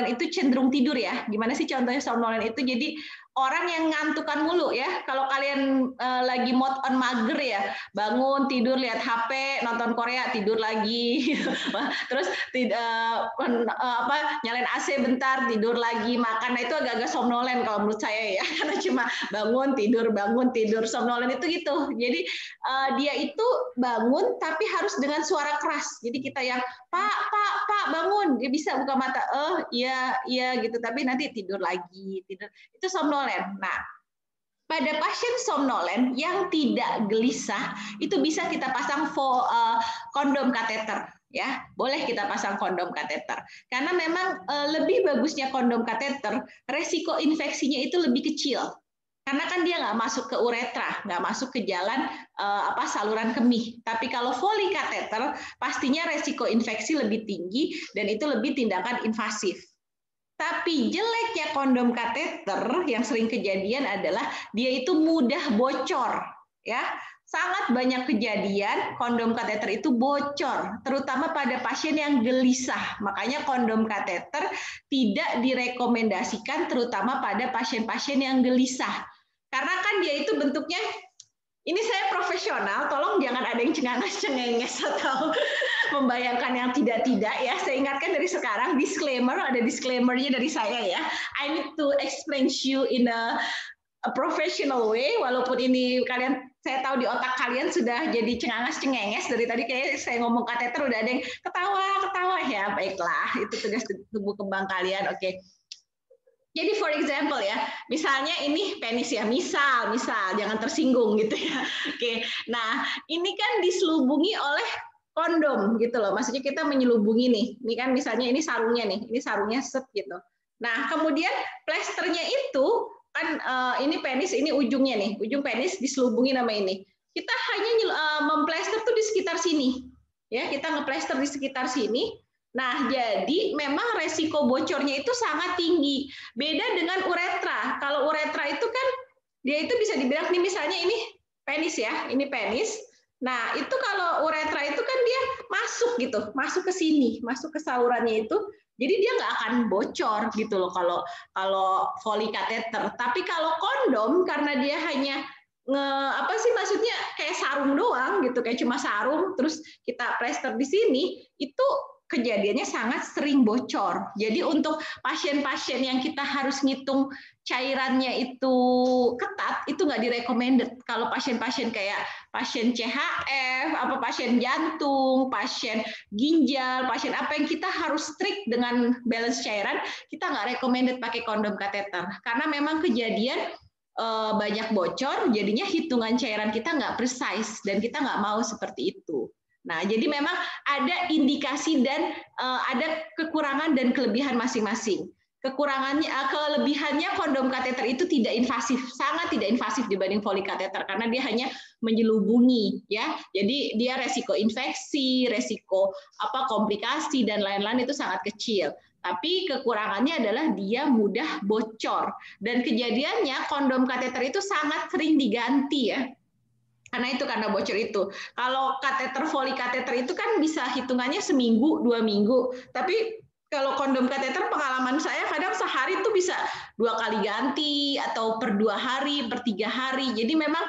itu cenderung tidur ya. Gimana sih contohnya somnolen itu? Jadi orang yang ngantukan mulu ya. Kalau kalian lagi mode on mager ya, bangun tidur lihat HP, nonton Korea tidur lagi, terus nyalain AC bentar tidur lagi, makan. Nah itu agak-agak somnolen kalau menurut saya ya, karena cuma bangun tidur somnolen itu gitu. Jadi dia itu bangun tapi harus dengan suara keras. Jadi kita yang Pak bangun, dia bisa buka mata, iya gitu, tapi nanti tidur lagi, itu somnolen. Nah, pada pasien somnolen yang tidak gelisah itu bisa kita pasang kondom kateter. Ya, boleh kita pasang kondom kateter. Karena memang lebih bagusnya kondom kateter, resiko infeksinya itu lebih kecil. Karena kan dia nggak masuk ke uretra, nggak masuk ke jalan saluran kemih. Tapi kalau Foley kateter, pastinya resiko infeksi lebih tinggi dan itu lebih tindakan invasif. Tapi jeleknya kondom kateter yang sering kejadian adalah dia itu mudah bocor, ya. Sangat banyak kejadian kondom kateter itu bocor, terutama pada pasien yang gelisah. Makanya kondom kateter tidak direkomendasikan terutama pada pasien-pasien yang gelisah. Karena kan dia itu bentuknya, ini saya profesional, tolong jangan ada yang cengenges atau membayangkan yang tidak-tidak ya. Saya ingatkan dari sekarang, disclaimer, ada disclaimer-nya dari saya ya. I need to explain you in a professional way, walaupun ini kalian, saya tahu di otak kalian sudah jadi cengenges dari tadi kayak saya ngomong kateter udah ada yang ketawa ya. Baiklah, itu tugas tumbuh kembang kalian. Oke. Jadi for example ya, misalnya ini penis ya, misal jangan tersinggung gitu ya. Oke. Nah, ini kan diselubungi oleh kondom gitu loh. Maksudnya kita menyelubungi nih. Ini kan misalnya ini sarungnya nih. Ini sarungnya set gitu. Nah, kemudian plesternya itu kan ini penis, ini ujungnya nih. Ujung penis diselubungi nama ini. Kita hanya memplester tuh di sekitar sini. Ya, kita ngeplester di sekitar sini. Nah, jadi memang resiko bocornya itu sangat tinggi. Beda dengan uretra. Kalau uretra itu kan dia itu bisa dibilang nih misalnya ini penis ya, ini penis. Nah, itu kalau uretra itu kan dia masuk gitu, masuk ke sini, masuk ke salurannya itu. Jadi dia nggak akan bocor gitu loh kalau Foley kateter. Tapi kalau kondom karena dia hanya maksudnya kayak sarung doang gitu, kayak cuma sarung terus kita plester di sini, itu kejadiannya sangat sering bocor. Jadi untuk pasien-pasien yang kita harus ngitung cairannya itu ketat, itu nggak direkomended. Kalau pasien-pasien kayak pasien CHF, pasien jantung, pasien ginjal, pasien apa yang kita harus strict dengan balance cairan, kita nggak recommended pakai kondom kateter. Karena memang kejadian banyak bocor, jadinya hitungan cairan kita nggak precise, dan kita nggak mau seperti itu. Nah, jadi memang ada indikasi dan ada kekurangan dan kelebihan masing-masing. Kelebihannya kondom kateter itu tidak invasif, sangat tidak invasif dibanding Foley kateter karena dia hanya menyelubungi, ya. Jadi dia resiko infeksi, resiko komplikasi dan lain-lain itu sangat kecil. Tapi kekurangannya adalah dia mudah bocor dan kejadiannya kondom kateter itu sangat sering diganti ya. Karena bocor itu. Kalau kateter Foley kateter itu kan bisa hitungannya seminggu, 2 minggu. Tapi kalau kondom kateter pengalaman saya kadang sehari itu bisa 2 kali ganti atau per 2 hari, per 3 hari. Jadi memang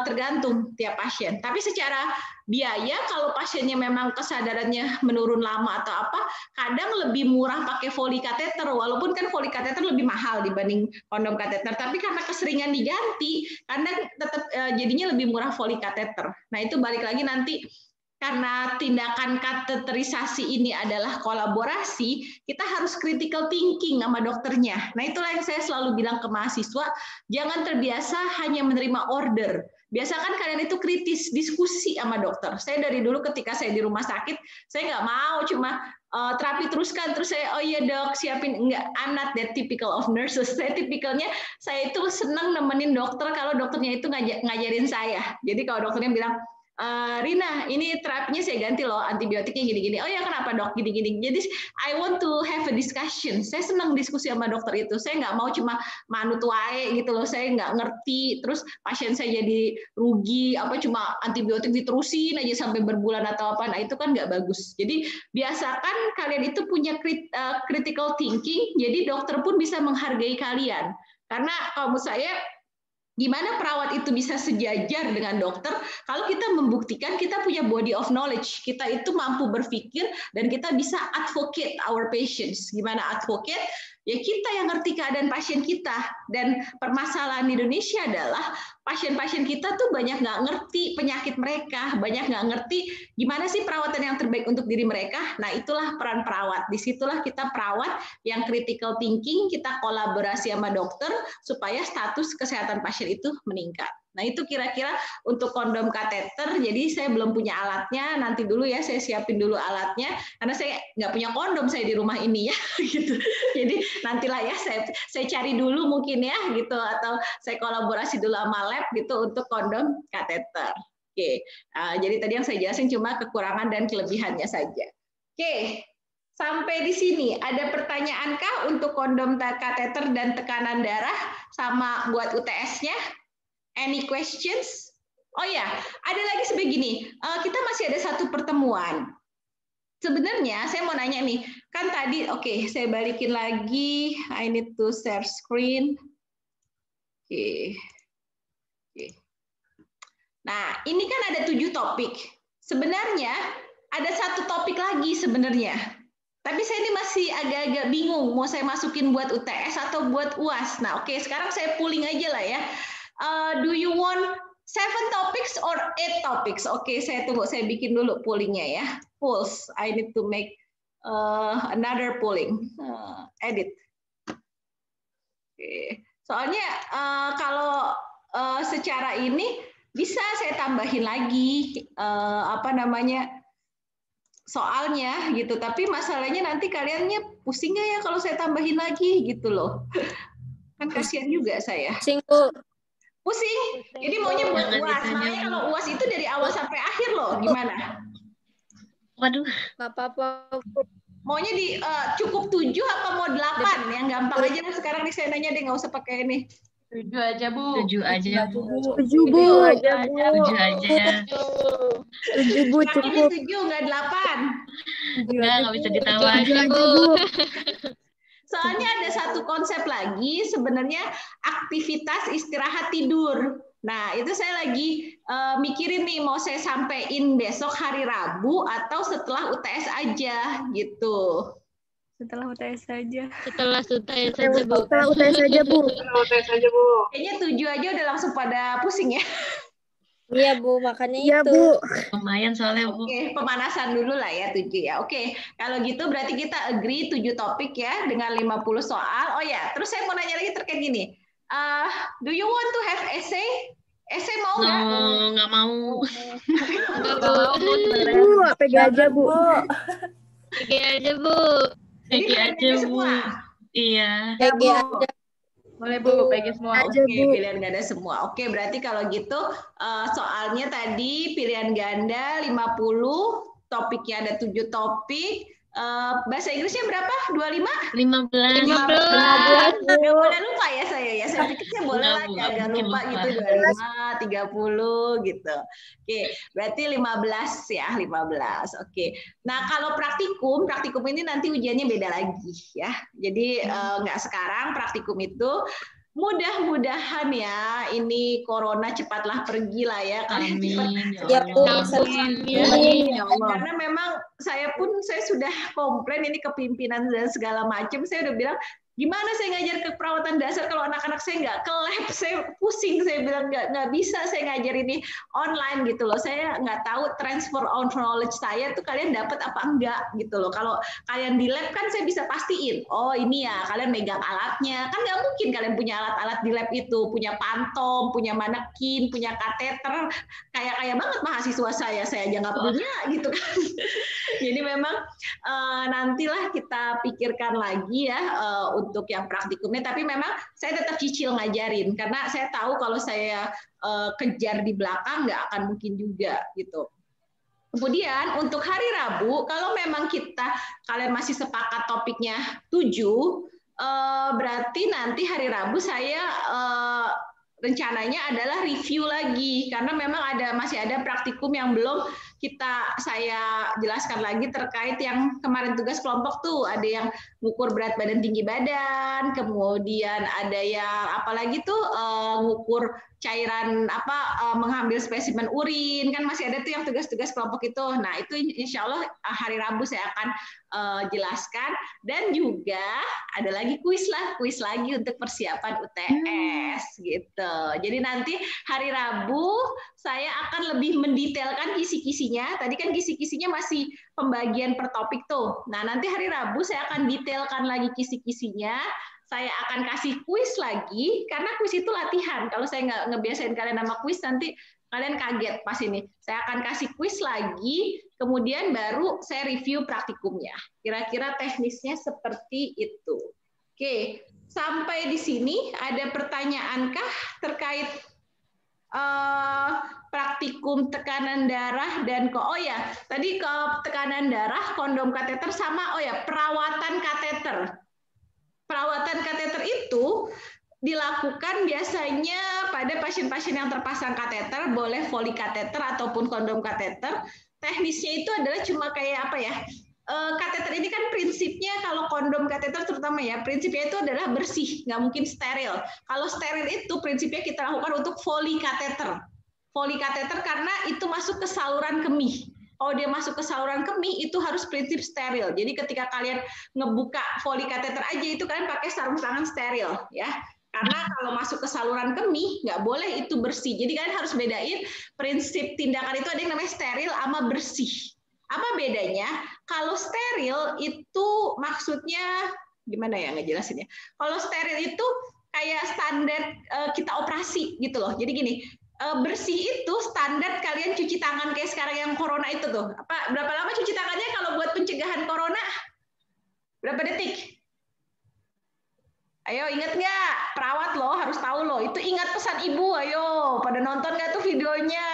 tergantung tiap pasien. Tapi secara biaya kalau pasiennya memang kesadarannya menurun lama atau kadang lebih murah pakai Foley kateter. Walaupun kan Foley kateter lebih mahal dibanding kondom kateter. Tapi karena keseringan diganti, kadang tetap jadinya lebih murah Foley kateter. Nah itu balik lagi nanti. Karena tindakan kateterisasi ini adalah kolaborasi, kita harus critical thinking sama dokternya. Nah, itulah yang saya selalu bilang ke mahasiswa, jangan terbiasa hanya menerima order. Biasakan kalian itu kritis, diskusi sama dokter. Saya dari dulu ketika saya di rumah sakit, saya nggak mau cuma terapi teruskan, terus saya, oh iya dok, siapin. Enggak, I'm not that typical of nurses. Saya tipikalnya, saya itu senang nemenin dokter kalau dokternya itu ngajarin saya. Jadi kalau dokternya bilang, Rina, ini terapinya saya ganti loh, antibiotiknya gini-gini. Oh ya kenapa dok, gini-gini. Jadi I want to have a discussion. Saya senang diskusi sama dokter itu. Saya nggak mau cuma manut wae gitu loh. Saya nggak ngerti. Terus pasien saya jadi rugi. Cuma antibiotik diterusin aja sampai berbulan atau apa. Nah itu kan nggak bagus. Jadi biasakan kalian itu punya critical thinking. Jadi dokter pun bisa menghargai kalian. Karena kalau menurut saya, gimana perawat itu bisa sejajar dengan dokter kalau kita membuktikan kita punya body of knowledge, kita itu mampu berpikir dan kita bisa advocate our patients. Gimana advocate? Ya kita yang ngerti keadaan pasien kita. Dan permasalahan di Indonesia adalah pasien-pasien kita tuh banyak nggak ngerti penyakit mereka, banyak nggak ngerti gimana sih perawatan yang terbaik untuk diri mereka. Nah itulah peran perawat. Disitulah kita perawat yang critical thinking, kita kolaborasi sama dokter supaya status kesehatan pasien itu meningkat. Nah itu kira-kira untuk kondom kateter. Jadi saya belum punya alatnya. Nanti dulu ya saya siapin dulu alatnya. Karena saya nggak punya kondom saya di rumah ini ya. Gitu. Jadi nantilah ya saya cari dulu mungkin ya gitu. Atau saya kolaborasi dulu sama lab gitu untuk kondom kateter. Oke. Jadi tadi yang saya jelasin cuma kekurangan dan kelebihannya saja. Oke. Sampai di sini ada pertanyaankah untuk kondom kateter dan tekanan darah sama buat UTS-nya? Any questions? Oh ya, ada lagi sebegini. Kita masih ada satu pertemuan. Sebenarnya saya mau nanya nih, kan tadi oke, saya balikin lagi. I need to share screen. Oke. Nah, ini kan ada 7 topik. Sebenarnya ada satu topik lagi sebenarnya. Tapi saya ini masih agak-agak bingung mau saya masukin buat UTS atau buat UAS. Nah, oke, sekarang saya pooling aja lah ya. Do you want 7 topics or 8 topics? Oke, saya tunggu, saya bikin dulu poolingnya ya. Pools, I need to make another pooling. Edit. Oke. Soalnya kalau secara ini bisa saya tambahin lagi soalnya gitu. Tapi masalahnya nanti kaliannya pusing nggak ya kalau saya tambahin lagi gitu loh. Kan kasihan juga saya. Pusing, Bu. Pusing. Jadi maunya buat UAS. Makanya kalau UAS itu dari awal sampai akhir loh. Gimana? Waduh. Nggak apa-apa, Bu. Maunya cukup 7 apa mau 8? Yang gampang aja lah sekarang nih saya nanya deh, nggak usah pakai ini. 7 aja, Bu. 7 aja, Bu. 7, Bu. 7 aja. 7, Bu, Yang ini 7, nggak 8. Nggak bisa ditawarin. Bu. Soalnya ada satu konsep lagi, sebenarnya aktivitas istirahat tidur. Nah, itu saya lagi mikirin nih, mau saya sampein besok hari Rabu atau setelah UTS aja, gitu. Setelah UTS saja. Setelah UTS saja, Bu. Setelah UTS saja, Bu. Kayaknya 7 aja udah langsung pada pusing ya. Iya, Bu, makanya Iya, itu. Bu. Lumayan soalnya, Bu. Oke, pemanasan dulu lah ya 7 ya. Oke, kalau gitu berarti kita agree 7 topik ya dengan 50 soal. Oh ya, terus saya mau nanya lagi terkait gini. Do you want to have essay? Essay mau nggak? Nggak mau. Bu, PG aja, Bu. PG aja, Bu. Jadi PG aja, Bu. semua. Iya. PG aja. Boleh, Bu, PG semua. Aja, Oke, Bu. pilihan ganda semua. Oke, berarti kalau gitu soalnya tadi pilihan ganda 50, topiknya ada 7 topik. Bahasa Inggrisnya berapa? 25? 15. 15. Nggak boleh lupa ya saya ya. Saya pikir saya boleh lah Nggak agak mungkin lupa lupa. gitu 25, 30 gitu. Oke, berarti 15 ya, 15. Oke. Nah, kalau praktikum ini nanti ujiannya beda lagi ya. Jadi nggak sekarang praktikum itu. Mudah-mudahan ya ini corona cepatlah pergi lah ya. Kalian Amin. Ya, Bu. Amin. Ya Allah. karena memang saya sudah komplain ini kepimpinan dan segala macam. Saya udah bilang gimana saya ngajar keperawatan dasar kalau anak-anak saya nggak ke lab, saya pusing. Saya bilang nggak bisa saya ngajar ini online gitu loh. Saya nggak tahu transfer of knowledge saya tuh kalian dapat apa enggak gitu loh. Kalau kalian di lab kan saya bisa pastiin, oh ini ya kalian megang alatnya. Kan nggak mungkin kalian punya alat-alat di lab itu, punya pantom, punya manekin, punya kateter, kayak banget mahasiswa saya aja nggak punya gitu kan. Jadi memang nantilah kita pikirkan lagi ya untuk yang praktikumnya, tapi memang saya tetap cicil ngajarin karena saya tahu kalau saya kejar di belakang nggak akan mungkin juga gitu. Kemudian untuk hari Rabu, kalau memang kalian masih sepakat topiknya 7, berarti nanti hari Rabu saya rencananya adalah review lagi karena memang masih ada praktikum yang belum saya jelaskan lagi terkait yang kemarin tugas kelompok tuh, ada yang ngukur berat badan tinggi badan, kemudian ada yang apalagi tuh ngukur cairan mengambil spesimen urin, kan masih ada tuh yang tugas-tugas kelompok itu. Nah, itu insya Allah hari Rabu saya akan jelaskan, dan juga ada lagi kuis lagi untuk persiapan UTS gitu. Jadi nanti hari Rabu saya akan lebih mendetailkan kisi-kisinya. Tadi kan kisi-kisinya masih pembagian per topik tuh. Nah, nanti hari Rabu saya akan detailkan lagi kisi-kisinya. Saya akan kasih kuis lagi, karena kuis itu latihan. Kalau saya nggak ngebiasain kalian nama kuis, nanti kalian kaget pas ini. Saya akan kasih kuis lagi, kemudian baru saya review praktikumnya. Kira-kira teknisnya seperti itu. Oke, sampai di sini ada pertanyaankah terkait praktikum tekanan darah dan tadi ke tekanan darah, kondom kateter, sama perawatan kateter. Perawatan kateter itu dilakukan biasanya pada pasien-pasien yang terpasang kateter, boleh Foley kateter ataupun kondom kateter. Teknisnya itu adalah cuma kayak kateter ini kan prinsipnya, kalau kondom kateter terutama ya, prinsipnya itu adalah bersih, nggak mungkin steril. Kalau steril itu prinsipnya kita lakukan untuk Foley kateter. Foley kateter karena itu masuk ke saluran kemih. Kalau dia masuk ke saluran kemih, itu harus prinsip steril. Jadi ketika kalian ngebuka Foley kateter aja, itu kalian pakai sarung tangan steril, ya. Karena kalau masuk ke saluran kemih, nggak boleh itu bersih. Jadi kalian harus bedain prinsip tindakan itu, ada yang namanya steril sama bersih. Apa bedanya? Kalau steril itu maksudnya, gimana ya ngejelasinnya? Kalau steril itu kayak standar kita operasi gitu loh. Jadi gini, bersih itu standar kalian cuci tangan kayak sekarang yang corona itu tuh. Berapa lama cuci tangannya kalau buat pencegahan corona? Berapa detik? Ayo, ingat nggak? Perawat loh, harus tahu loh. Itu ingat pesan ibu, ayo. Pada nonton nggak tuh videonya?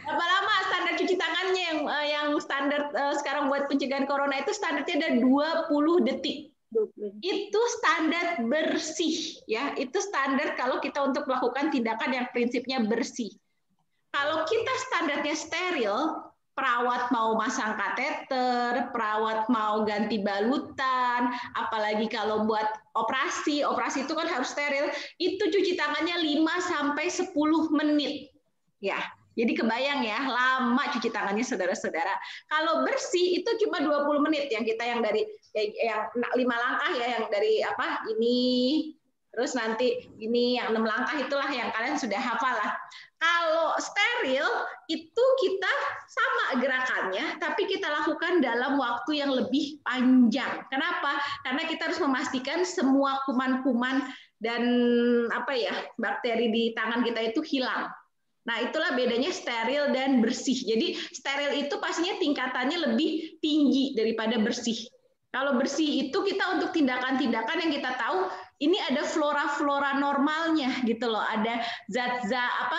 Berapa lama standar cuci tangannya yang standar sekarang buat pencegahan corona itu standarnya ada 20 detik. Itu standar bersih, ya. Itu standar kalau kita untuk melakukan tindakan yang prinsipnya bersih. Kalau kita standarnya steril, perawat mau masang kateter, perawat mau ganti balutan, apalagi kalau buat operasi itu kan harus steril, itu cuci tangannya 5-10 menit. Ya, jadi kebayang ya, lama cuci tangannya saudara-saudara. Kalau bersih itu cuma 20 menit, yang dari yang 5 langkah ya, yang dari ini, terus nanti ini yang 6 langkah, itulah yang kalian sudah hafal lah. Kalau steril itu kita sama gerakannya, tapi kita lakukan dalam waktu yang lebih panjang. Kenapa? Karena kita harus memastikan semua kuman-kuman dan bakteri di tangan kita itu hilang. Nah, itulah bedanya steril dan bersih. Jadi steril itu pastinya tingkatannya lebih tinggi daripada bersih. Kalau bersih itu kita untuk tindakan-tindakan yang kita tahu ini ada flora-flora normalnya gitu loh. Ada zat-zat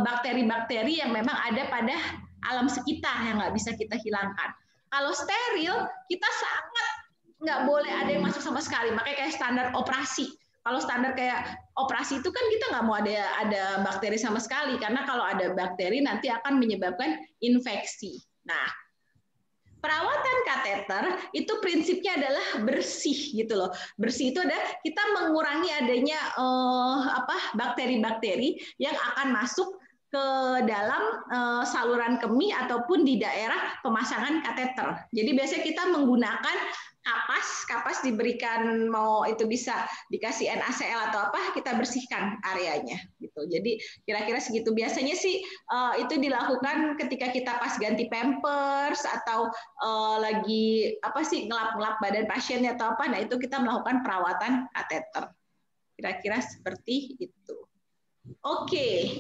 bakteri-bakteri yang memang ada pada alam sekitar yang nggak bisa kita hilangkan. Kalau steril kita sangat nggak boleh ada yang masuk sama sekali. Makanya kayak standar operasi. Kalau standar kayak operasi itu kan kita nggak mau ada bakteri sama sekali, karena kalau ada bakteri nanti akan menyebabkan infeksi. Nah, perawatan kateter itu prinsipnya adalah bersih gitu loh. Bersih itu ada kita mengurangi adanya bakteri-bakteri yang akan masuk ke dalam saluran kemih ataupun di daerah pemasangan kateter. Jadi biasanya kita menggunakan kapas diberikan, mau itu bisa dikasih NaCl atau kita bersihkan areanya gitu. Jadi kira-kira segitu. Biasanya sih itu dilakukan ketika kita pas ganti pampers atau lagi ngelap-ngelap badan pasiennya atau nah itu kita melakukan perawatan kateter. Kira-kira seperti itu. Oke.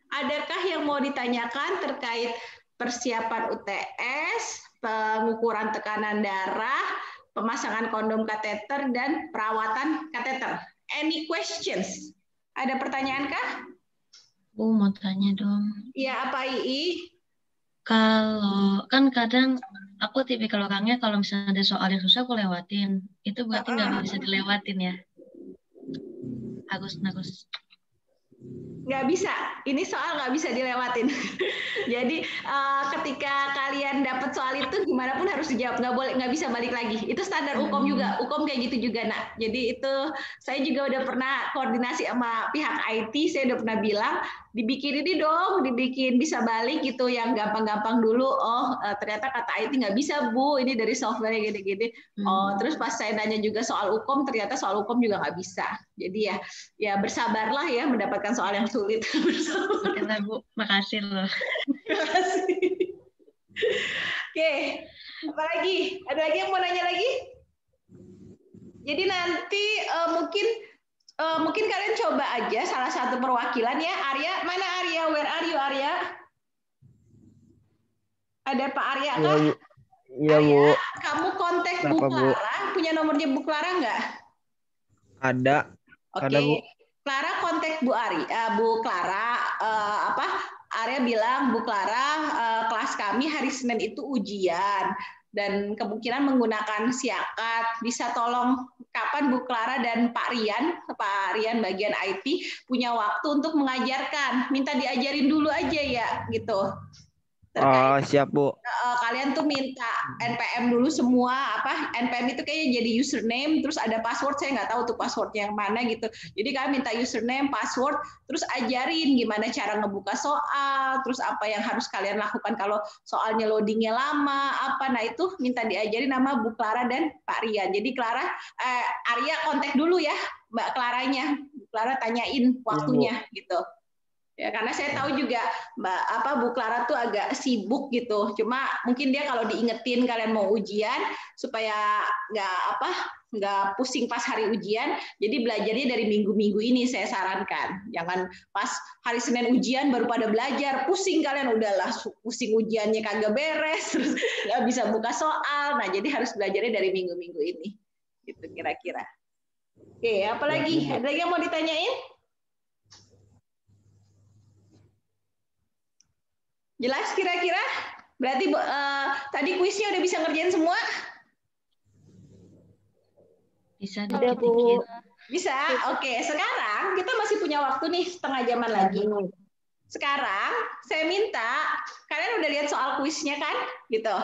Adakah yang mau ditanyakan terkait persiapan UTS, pengukuran tekanan darah, pemasangan kondom kateter, dan perawatan kateter? Any questions? Ada pertanyaan kah? Bu, mau tanya dong. Iya, apa Ii? Kalau kan kadang aku tipikal orangnya kalau misalnya ada soal yang susah aku lewatin. Itu berarti nggak bisa dilewatin ya? Harus. Nggak bisa, ini soal nggak bisa dilewatin. Jadi ketika kalian dapat soal itu gimana pun harus dijawab, nggak bisa balik lagi. Itu standar Ukom juga, Ukom kayak gitu juga nak. Jadi itu saya juga udah pernah koordinasi sama pihak IT, saya udah pernah bilang dibikin ini dong, dibikin bisa balik gitu yang gampang-gampang dulu. Oh ternyata kata IT nggak bisa Bu, ini dari software gini-gini. Oh terus pas saya nanya juga soal Ukom, ternyata soal Ukom juga nggak bisa. Jadi ya bersabarlah ya mendapatkan soal yang sulit. Oke lah Bu, makasih loh. Terima kasih. Oke, apa lagi? Ada lagi yang mau nanya lagi? Jadi nanti mungkin kalian coba aja salah satu perwakilan ya. Arya, mana Arya? Where are you Arya? Ada Pak Arya kah? Iya Bu. Kamu kontak Bu Clara, punya nomornya Bu Clara nggak? Ada. Oke. Ada Bu. Clara kontak Bu Clara, Arya bilang Bu Clara, kelas kami hari Senin itu ujian dan kemungkinan menggunakan siakat. Bisa tolong kapan Bu Clara dan Pak Rian bagian IT punya waktu untuk mengajarkan. Minta diajarin dulu aja ya gitu. Oh, siap Bu. Kalian tuh minta NPM dulu semua, NPM itu kayaknya jadi username, terus ada password, saya nggak tahu tuh passwordnya yang mana gitu. Jadi kalian minta username, password, terus ajarin gimana cara ngebuka soal, terus apa yang harus kalian lakukan kalau soalnya loadingnya lama, Nah itu minta diajarin sama Bu Clara dan Pak Rian. Jadi Arya kontak dulu ya Mbak Claranya, Bu Clara tanyain waktunya gitu. Ya, karena saya tahu juga Bu Clara tuh agak sibuk gitu. Cuma mungkin dia kalau diingetin kalian mau ujian supaya nggak pusing pas hari ujian. Jadi belajarnya dari minggu-minggu ini saya sarankan. Jangan pas hari Senin ujian baru pada belajar, pusing kalian udahlah pusing ujiannya kagak beres, terus nggak bisa buka soal. Nah jadi harus belajarnya dari minggu-minggu ini. Gitu kira-kira. Oke, apalagi? Ada lagi yang mau ditanyain? Jelas kira-kira? Berarti tadi kuisnya udah bisa ngerjain semua? Bisa dikit-dikit. Bisa? Oke, sekarang kita masih punya waktu nih setengah jaman lagi. Sekarang saya minta, kalian udah lihat soal kuisnya kan? Gitu.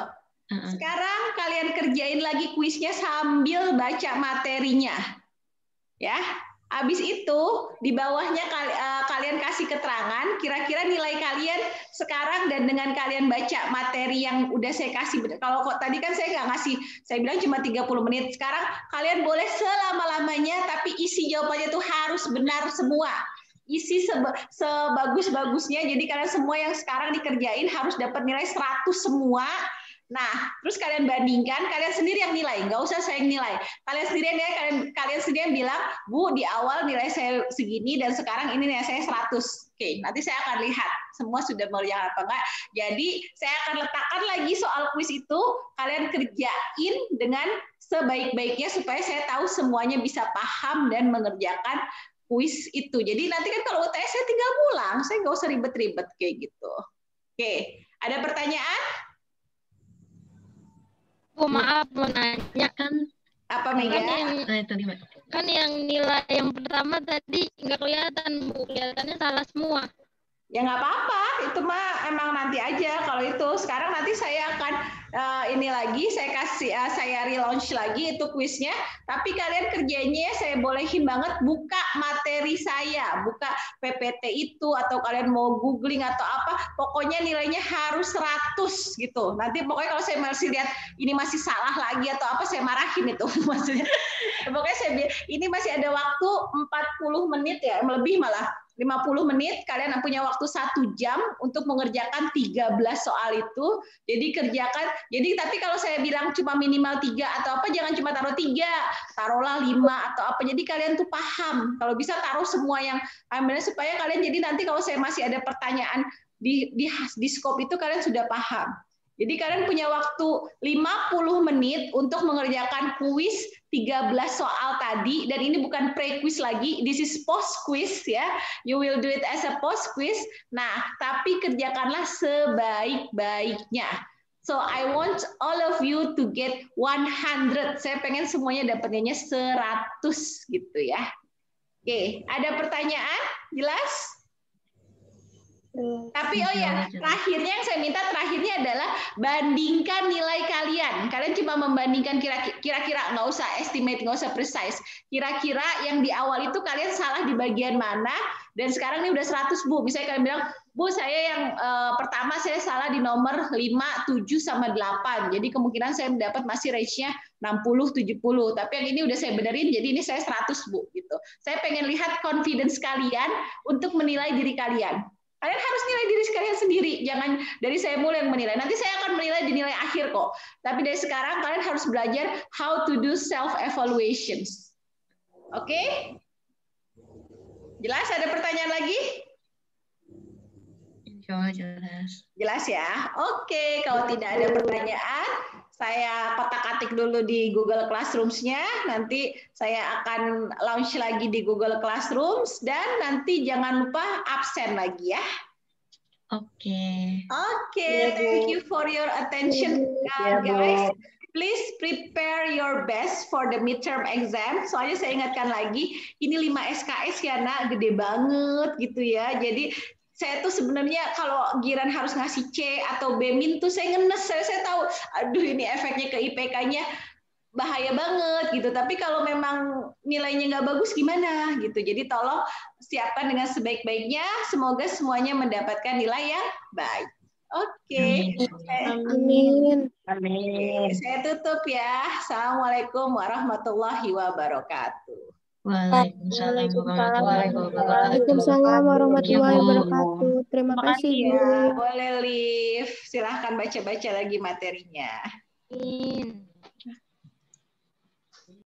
Sekarang kalian kerjain lagi kuisnya sambil baca materinya. Ya. Habis itu di bawahnya kalian kasih keterangan kira-kira nilai kalian sekarang dan dengan kalian baca materi yang udah saya kasih. Kalau tadi kan saya nggak ngasih, saya bilang cuma 30 menit. Sekarang kalian boleh selama-lamanya tapi isi jawabannya tuh harus benar semua. Isi sebagus-bagusnya. Jadi kalian semua yang sekarang dikerjain harus dapat nilai 100 semua. Nah, terus kalian bandingkan, kalian sendiri yang nilai, nggak usah saya yang nilai. Kalian sendiri yang nilai, kalian sendiri yang bilang, Bu, di awal nilai saya segini dan sekarang ini nilai saya 100. Oke, nanti saya akan lihat semua sudah mengerjakan apa enggak. Jadi saya akan letakkan lagi soal kuis itu, kalian kerjain dengan sebaik-baiknya supaya saya tahu semuanya bisa paham dan mengerjakan kuis itu. Jadi nanti kan kalau UTS saya tinggal pulang, saya nggak usah ribet-ribet kayak gitu. Oke, ada pertanyaan? Bu, maaf mau nanya kan. Apa Mega? Kan yang nilai yang pertama tadi nggak kelihatan, Bu. Kelihatannya salah semua. Ya nggak apa-apa, itu mah emang nanti aja kalau itu. Sekarang nanti saya akan ini lagi, saya relaunch lagi itu kuisnya. Tapi kalian kerjanya saya bolehin banget buka materi saya, buka PPT itu atau kalian mau googling atau apa, pokoknya nilainya harus 100 gitu. Nanti pokoknya kalau saya masih lihat ini masih salah lagi atau apa, saya marahin itu maksudnya. Pokoknya ini masih ada waktu 40 menit ya, lebih malah. 50 menit, kalian punya waktu 1 jam untuk mengerjakan 13 soal itu. Jadi kerjakan, tapi kalau saya bilang cuma minimal 3 atau apa, jangan cuma taruh 3, taruhlah 5 atau apa. Jadi kalian tuh paham. Kalau bisa taruh semua yang supaya kalian jadi nanti kalau saya masih ada pertanyaan di scope itu kalian sudah paham. Jadi kalian punya waktu 50 menit untuk mengerjakan kuis 13 soal tadi, dan ini bukan pre-quiz lagi, this is post-quiz ya. You will do it as a post-quiz. Nah, tapi kerjakanlah sebaik-baiknya. So I want all of you to get 100. Saya pengen semuanya dapatnya 100 gitu ya. Oke, ada pertanyaan? Jelas? Tapi oh ya, Jelas. terakhirnya yang saya minta terakhirnya adalah bandingkan nilai kalian. Kalian cuma membandingkan kira-kira, nggak usah estimate, nggak usah precise. Kira-kira yang di awal itu kalian salah di bagian mana, dan sekarang ini udah 100, Bu. Misalnya kalian bilang, Bu, saya yang pertama saya salah di nomor 5, 7, sama 8. Jadi kemungkinan saya mendapat masih range-nya 60, 70. Tapi yang ini udah saya benerin, jadi ini saya 100, Bu. Gitu. Saya pengen lihat confidence kalian untuk menilai diri kalian. Kalian harus nilai diri kalian sendiri, jangan dari saya mulai yang menilai. Nanti saya akan menilai di nilai akhir kok. Tapi dari sekarang kalian harus belajar how to do self evaluations. Oke? Jelas? Ada pertanyaan lagi? Insya Allah jelas. Jelas ya? Oke, kalau tidak ada pertanyaan, saya kotak-atik dulu di Google Classrooms-nya. Nanti saya akan launch lagi di Google Classrooms. Dan nanti jangan lupa absen lagi ya. Oke. Oke, thank you for your attention, guys. Please prepare your best for the midterm exam. Soalnya saya ingatkan lagi, ini 5 SKS ya, Nak, gede banget gitu ya. Jadi saya tuh sebenarnya kalau Giran harus ngasih C atau B- tuh saya ngenes, saya tahu, aduh ini efeknya ke IPK-nya bahaya banget gitu. Tapi kalau memang nilainya nggak bagus gimana gitu. Jadi tolong siapkan dengan sebaik-baiknya. Semoga semuanya mendapatkan nilai yang baik. Oke. Amin. Oke, saya tutup ya. Assalamualaikum warahmatullahi wabarakatuh. Waalaikumsalam warahmatullahi wabarakatuh. Waalaikumsalam warahmatullahi Iya, Bu. wabarakatuh. Terima kasih, Bu. Ya, boleh Liv. Silahkan baca-baca lagi materinya. Amin.